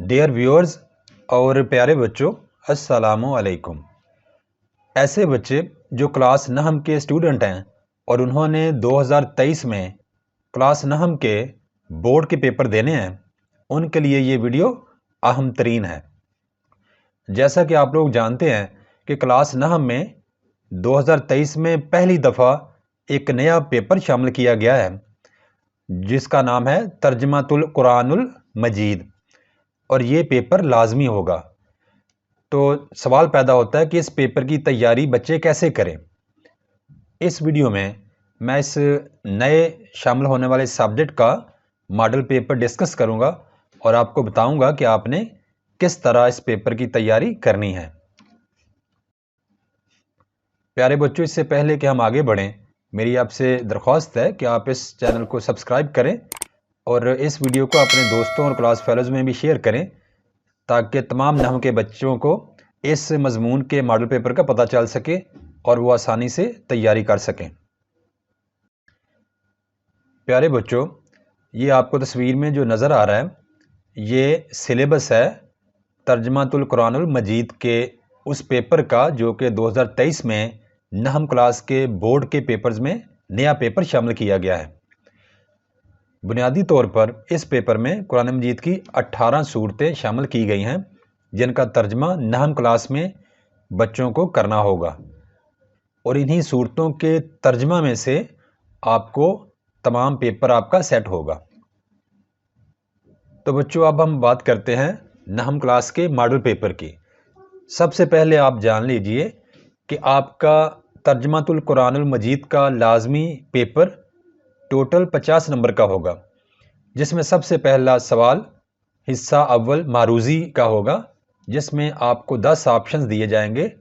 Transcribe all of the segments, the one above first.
Dear viewers और प्यारे बच्चों, अस्सलामु अलैकुम। ऐसे बच्चे जो क्लास नहम के स्टूडेंट हैं और उन्होंने 2023 में क्लास नहम के बोर्ड के पेपर देने हैं, उनके लिए ये वीडियो अहम तरीन है। जैसा कि आप लोग जानते हैं कि क्लास नहम में 2023 में पहली दफ़ा एक नया पेपर शामिल किया गया है जिसका नाम है तर्जमातुल कुरानुल मजीद, और ये पेपर लाजमी होगा। तो सवाल पैदा होता है कि इस पेपर की तैयारी बच्चे कैसे करें। इस वीडियो में मैं इस नए शामिल होने वाले सब्जेक्ट का मॉडल पेपर डिस्कस करूंगा और आपको बताऊंगा कि आपने किस तरह इस पेपर की तैयारी करनी है। प्यारे बच्चों, इससे पहले कि हम आगे बढ़ें, मेरी आपसे दरख्वास्त है कि आप इस चैनल को सब्सक्राइब करें और इस वीडियो को अपने दोस्तों और क्लास फेलोज़ में भी शेयर करें ताकि तमाम नहव के बच्चों को इस मजमून के मॉडल पेपर का पता चल सके और वो आसानी से तैयारी कर सकें। प्यारे बच्चों, ये आपको तस्वीर में जो नज़र आ रहा है, ये सिलेबस है तर्जमातुल कुरानुल मजीद के उस पेपर का जो कि 2023 में नहम क्लास के बोर्ड के पेपर्स में नया पेपर शामिल किया गया है। बुनियादी तौर पर इस पेपर में कुरान मजीद की 18 सूरतें शामिल की गई हैं जिनका तर्जमा नहम क्लास में बच्चों को करना होगा, और इन्हीं सूरतों के तर्जमा में से आपको तमाम पेपर आपका सेट होगा। तो बच्चों, अब हम बात करते हैं नहम क्लास के मॉडल पेपर की। सबसे पहले आप जान लीजिए कि आपका तर्जमातुल कुरानुल मजीद का लाजमी पेपर टोटल 50 नंबर का होगा, जिसमें सबसे पहला सवाल हिस्सा अव्वल मारूजी का होगा, जिसमें आपको 10 ऑप्शंस दिए जाएंगे,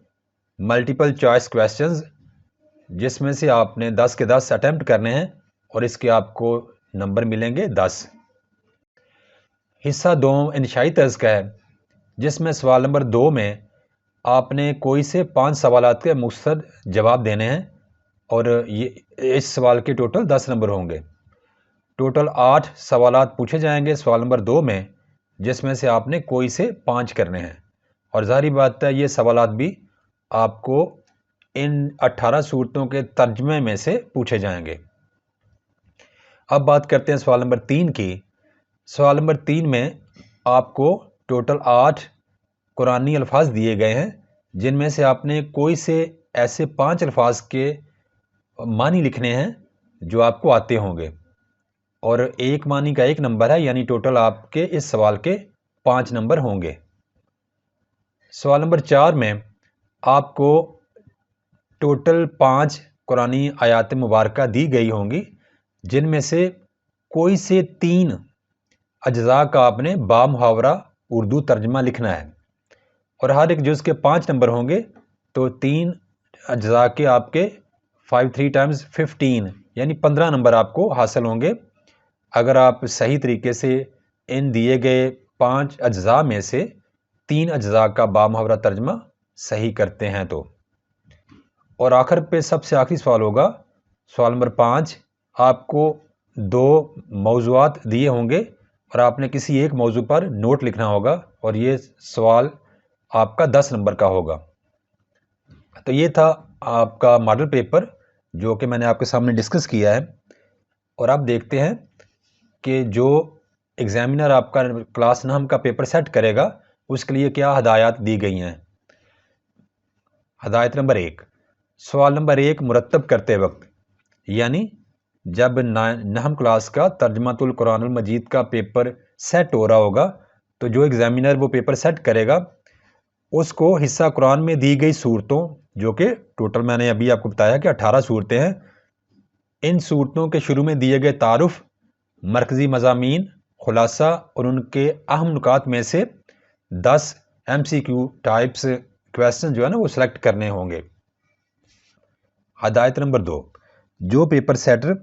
मल्टीपल चॉइस क्वेश्चंस, जिसमें से आपने 10 के 10 अटैम्प्ट करने हैं और इसके आपको नंबर मिलेंगे 10। हिस्सा 2 इंशाई तर्ज का है, जिसमें सवाल नंबर 2 में आपने कोई से 5 सवालात के मुख्तसर जवाब देने हैं और ये इस सवाल के टोटल 10 नंबर होंगे। टोटल 8 सवालात पूछे जाएंगे सवाल नंबर 2 में, जिसमें से आपने कोई से 5 करने हैं, और ज़ाहिर बात है ये सवालात भी आपको इन 18 सूरतों के तर्जमे में से पूछे जाएंगे। अब बात करते हैं सवाल नंबर 3 की। सवाल नंबर 3 में आपको टोटल 8 कुरानी अल्फाज दिए गए हैं, जिनमें से आपने कोई से ऐसे 5 अल्फाज के मानी लिखने हैं जो आपको आते होंगे, और एक मानी का 1 नंबर है, यानी टोटल आपके इस सवाल के 5 नंबर होंगे। सवाल नंबर 4 में आपको टोटल 5 कुरानी आयात मुबारका दी गई होंगी, जिनमें से कोई से 3 अज्जा का आपने बामुहावरा उर्दू तर्जमा लिखना है, और हर एक जुज़ के 5 नंबर होंगे, तो 3 अज्जा के आपके 5 3 टाइम्स 15 यानी 15 नंबर आपको हासिल होंगे अगर आप सही तरीके से इन दिए गए 5 अज्जा में से 3 अज्जा का बामुहावरा तर्जमा सही करते हैं तो। और आखिर पे सबसे आखिरी सवाल होगा सवाल नंबर 5। आपको 2 मौज़ूआत दिए होंगे और आपने किसी एक मौजू पर नोट लिखना होगा, और ये सवाल आपका 10 नंबर का होगा। तो ये था आपका मॉडल पेपर जो कि मैंने आपके सामने डिस्कस किया है। और आप देखते हैं कि जो एग्ज़ामिनर आपका क्लास नहम का पेपर सेट करेगा उसके लिए क्या हदायत दी गई हैं। हदायत नंबर 1, सवाल नंबर 1 मुरतब करते वक्त, यानी जब नहम क्लास का तर्जमातुल कुरानुल मजीद का पेपर सेट हो रहा होगा, तो जो एग्ज़ामिनर वो पेपर सेट करेगा उसको हिस्सा कुरान में दी गई सूरतों, जो कि टोटल मैंने अभी आपको बताया कि 18 सूरतें हैं, इन सूरतों के शुरू में दिए गए तारुफ, मरकज़ी मज़ामीन, खुलासा और उनके अहम नुकात में से 10 MCQ टाइप्स क्वेश्चन जो है ना वो सिलेक्ट करने होंगे। हदायत नंबर 2, जो पेपर सेटर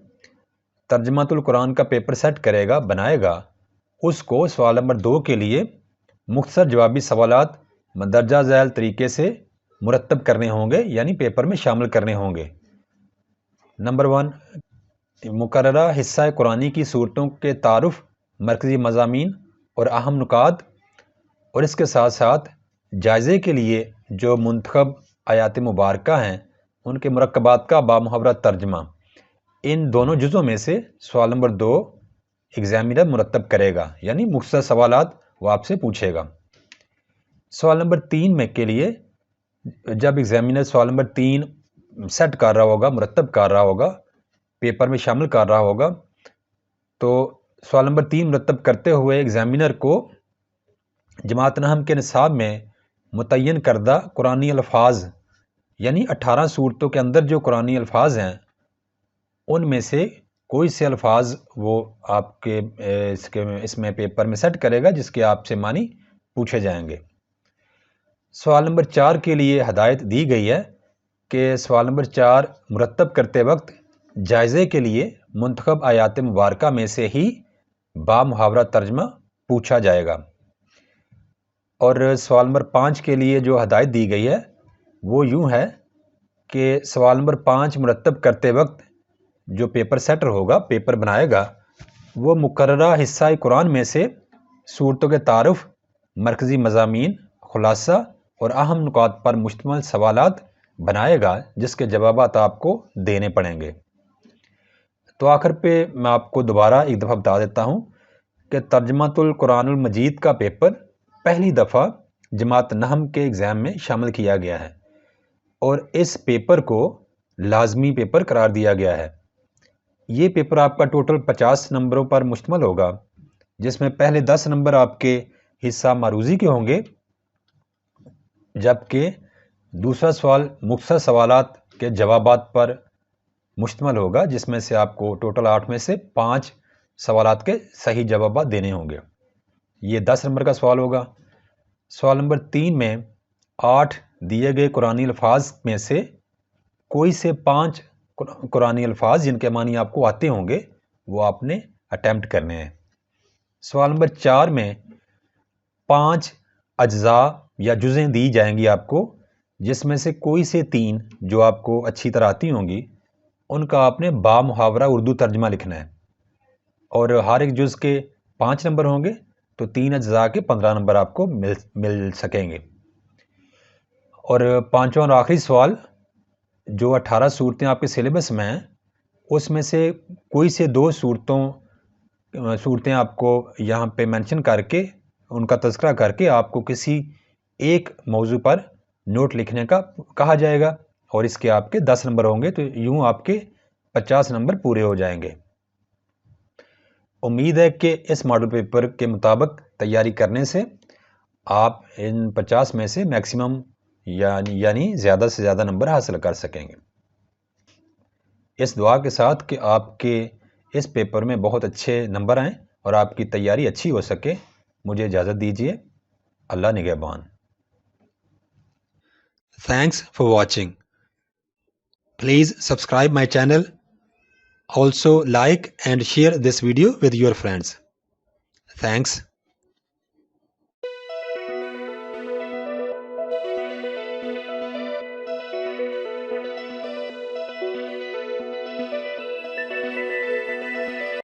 तर्जमातुल कुरान का पेपर सेट करेगा बनाएगा, उसको सवाल नंबर 2 के लिए मुख्तसर जवाबी सवालात मंदरजा झैल तरीके से मुरतब करने होंगे, यानी पेपर में शामिल करने होंगे। नंबर 1, मुकर्ररा हिस्सा कुरानी की सूरतों के तारुफ, मरकज़ी मज़ामीन और अहम नुकात اور اس کے ساتھ ساتھ جائزے کے لیے جو منتخب آیات مبارکہ ہیں ان کے مرکبات کا بامحاورہ ترجمہ، ان دونوں جزوں میں سے سوال نمبر 2 ایگزامینر مرتب کرے گا، یعنی مختصر سوالات وہ آپ سے پوچھے گا۔ سوال نمبر 3 میں کے لیے جب ایگزامینر سوال نمبر 3 سیٹ کر رہا ہوگا، مرتب کر رہا ہوگا، پیپر میں شامل کر رہا ہوگا، تو سوال نمبر 3 مرتب کرتے ہوئے ایگزامینر کو جماعت نحم کے نصاب میں متعین کردہ قرآنی الفاظ، یعنی 18 صورتوں کے اندر جو قرآنی الفاظ ہیں ان میں سے کوئی سے الفاظ وہ آپ کے اس میں پیپر میں سیٹ کرے گا جس کے آپ سے معنی پوچھے جائیں گے۔ سوال نمبر 4 کے لیے ہدایت دی گئی ہے کہ سوال نمبر 4 مرتب کرتے وقت جائزے کے لیے منتخب آیات مبارکہ میں سے ہی بامحاورہ ترجمہ پوچھا جائے گا۔ اور سوال نمبر 5 کے لیے جو ہدایت دی گئی ہے وہ یوں ہے کہ سوال نمبر 5 مرتب کرتے وقت جو پیپر سیٹر ہوگا، پیپر بنائے گا، وہ مقررہ حصہ قرآن میں سے صورتوں کے تعارف، مرکزی مضامین، خلاصہ اور اہم نکات پر مشتمل سوالات بنائے گا جس کے جوابات آپ کو دینے پڑیں گے۔ تو آخر پہ میں آپ کو دوبارہ ایک دفعہ بتا دیتا ہوں کہ ترجمۃ القرآن المجید کا پیپر پہلی دفعہ جماعت نحم کے ایگزام میں شامل کیا گیا ہے اور اس پیپر کو لازمی پیپر قرار دیا گیا ہے۔ یہ پیپر آپ کا ٹوٹل 50 نمبروں پر مشتمل ہوگا، جس میں پہلے 10 نمبر آپ کے حصہ معروضی کے ہوں گے، جبکہ دوسرا سوال مختصر سوالات کے جوابات پر مشتمل ہوگا، جس میں سے آپ کو ٹوٹل 8 میں سے 5 سوالات کے صحیح جوابات دینے ہوں گے۔ یہ 10 نمبر کا سوال ہوگا۔ سوال نمبر 3 میں 8 دیے گئے قرآنی الفاظ میں سے کوئی سے 5 قرآنی الفاظ جن کے معنی آپ کو آتے ہوں گے وہ آپ نے اٹیمپٹ کرنے ہیں۔ سوال نمبر 4 میں 5 اجزاء یا جزیں دی جائیں گی آپ کو، جس میں سے کوئی سے 3 جو آپ کو اچھی طرح آتی ہوں گی ان کا آپ نے بامحاورہ اردو ترجمہ لکھنا ہے، اور ہر ایک جز کے 5 نمبر ہوں گے تو 3 اجزاء کے 15 نمبر آپ کو مل سکیں گے۔ اور 5واں اور آخری سوال، جو 18 صورتیں آپ کے سلیبس میں ہیں اس میں سے کوئی سے 2 صورتیں آپ کو یہاں پہ مینشن کر کے ان کا تذکرہ کر کے آپ کو کسی ایک موضوع پر نوٹ لکھنے کا کہا جائے گا، اور اس کے آپ کے 10 نمبر ہوں گے، تو یوں آپ کے 50 نمبر پورے ہو جائیں گے۔ امید ہے کہ اس ماڈل پیپر کے مطابق تیاری کرنے سے آپ ان 50 میں سے میکسیمم یعنی زیادہ سے زیادہ نمبر حاصل کر سکیں گے۔ اس دعا کے ساتھ کہ آپ کے اس پیپر میں بہت اچھے نمبر آئیں اور آپ کی تیاری اچھی ہو سکے، مجھے اجازت دیجیے۔ اللہ نگہبان۔ Thanks for watching. Please subscribe my channel. Also like and share this video with your friends. Thanks.